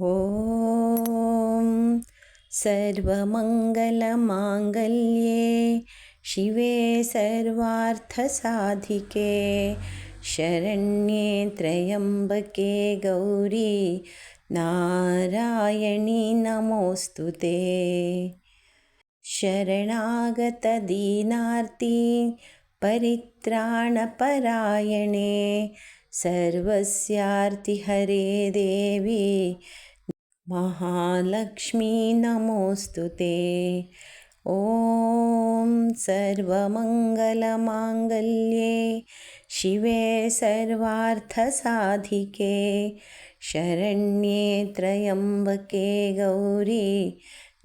ॐ सर्वमङ्गलमाङ्गल्ये शिवे सर्वार्थसाधिके शरण्ये त्र्यम्बके गौरी नारायणी नमोऽस्तु ते। शरणागतदीनार्ति परित्राणपरायणे सर्वस्यार्तिहरे देवी महालक्ष्मी नमोऽस्तु ते। ॐ सर्वमङ्गलमाङ्गल्ये शिवे सर्वार्थसाधिके शरण्ये त्र्यम्बके गौरी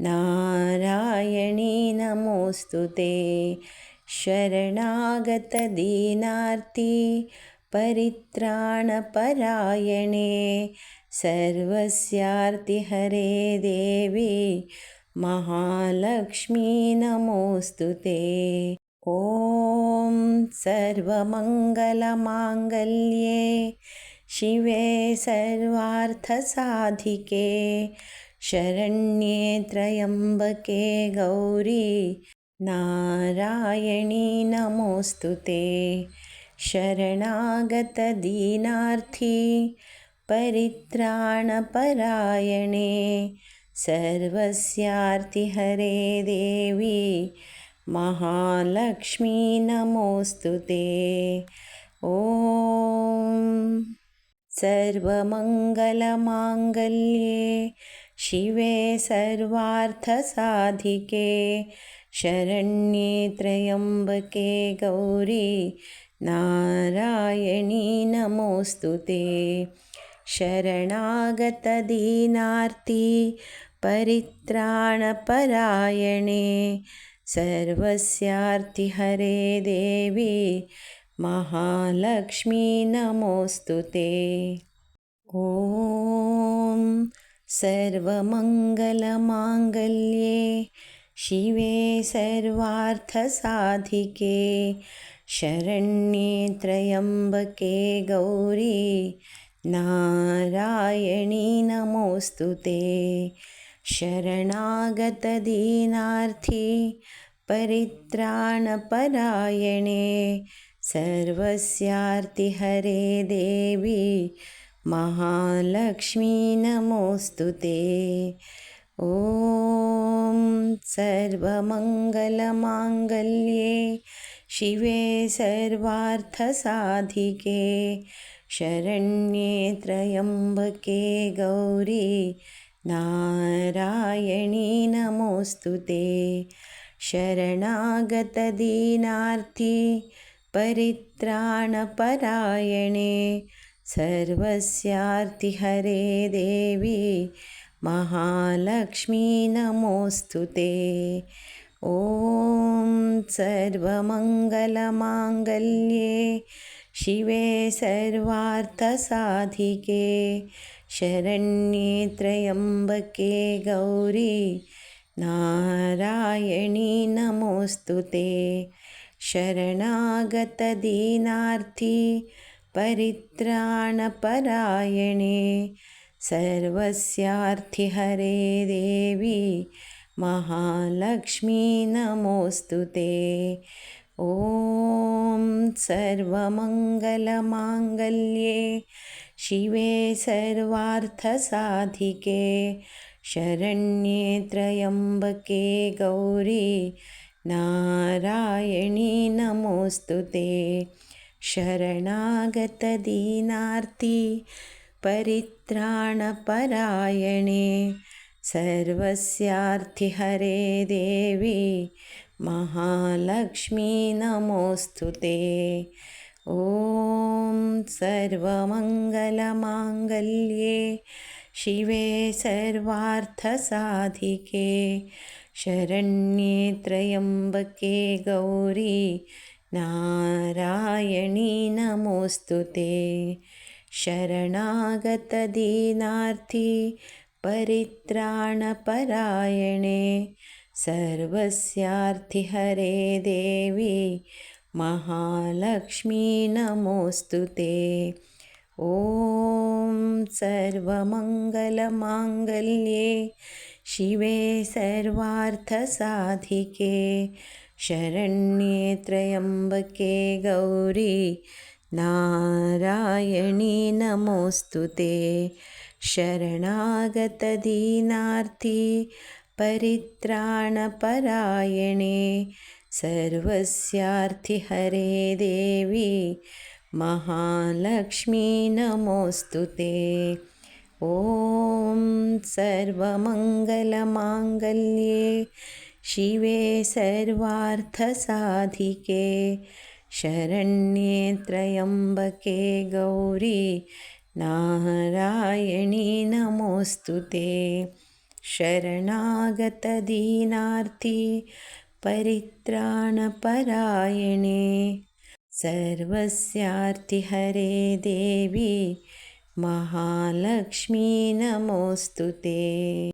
नारायणी नमोऽस्तु ते। शरणागतदीनार्ति परित्राणपरायणे सर्वस्यार्तिहरे देवी महालक्ष्मी नमोऽस्तु ते। ॐ सर्वमङ्गलमाङ्गल्ये शिवे सर्वार्थसाधिके शरण्ये त्र्यम्बके गौरी नारायणी नमोऽस्तु ते। शरणागतदीनार्ति परित्राणपरायणे सर्वस्यार्तिहरे देवी महालक्ष्मी नमोऽस्तु ते। ॐ सर्वमङ्गलमाङ्गल्ये शिवे सर्वार्थसाधिके शरण्ये त्र्यम्बके गौरी नारायणी नमोऽस्तु ते। शरणागतदीनार्ति परित्राणपरायणे सर्वस्यार्तिहरे देवी महालक्ष्मी नमोऽस्तु ते। ॐ सर्वमङ्गलमाङ्गल्ये शिवे सर्वार्थसाधिके शरण्ये त्र्यम्बके गौरी नारायणी नमोऽस्तु ते। शरणागतदीनार्ति परित्राणपरायणे सर्वस्यार्तिहरे देवी महालक्ष्मी नमोऽस्तु ते। ॐ सर्वमङ्गलमाङ्गल्ये शिवे सर्वार्थसाधिके शरण्ये त्र्यम्बके गौरी नारायणी नमोऽस्तु ते। शरणागतदीनार्ति परित्राणपरायणे सर्वस्यार्तिहरे देवी महालक्ष्मी नमोऽस्तु ते। ॐ सर्वमङ्गलमाङ्गल्ये शिवे सर्वार्थसाधिके शरण्ये त्र्यम्बके गौरी नारायणी नमोऽस्तु ते। शरणागतदीनार्ति परित्राणपरायणे सर्वस्यार्तिहरे देवी महालक्ष्मी नमोऽस्तु ते। ॐ सर्वमङ्गलमाङ्गल्ये शिवे सर्वार्थसाधिके शरण्ये त्र्यम्बके गौरी नारायणी नमोऽस्तु ते। शरणागतदीनार्ति परित्राणपरायणे सर्वस्यार्तिहरे देवी महालक्ष्मी नमोऽस्तु ते। ॐ सर्वमङ्गलमाङ्गल्ये शिवे सर्वार्थसाधिके शरण्ये त्र्यम्बके गौरी नारायणी नमोऽस्तु ते। शरणागतदीनार्ति परित्राणपरायणे सर्वस्यार्तिहरे देवी महालक्ष्मी नमोऽस्तु ते। ॐ सर्वमङ्गलमाङ्गल्ये शिवे सर्वार्थसाधिके शरण्ये त्र्यम्बके गौरी नारायणी नमोऽस्तु ते। शरणागतदीनार्ति परित्राणपरायणे सर्वस्यार्थिहरे देवी महालक्ष्मी नमोऽस्तु ते। ॐ सर्वमङ्गलमाङ्गल्ये शिवे सर्वार्थसाधिके शरण्ये त्र्यम्बके गौरी नारायणी नमोऽस्तु ते। शरणागतदीनार्ति परित्राणपरायणे सर्वस्यार्थिहरे देवी महालक्ष्मी नमोऽस्तु ते।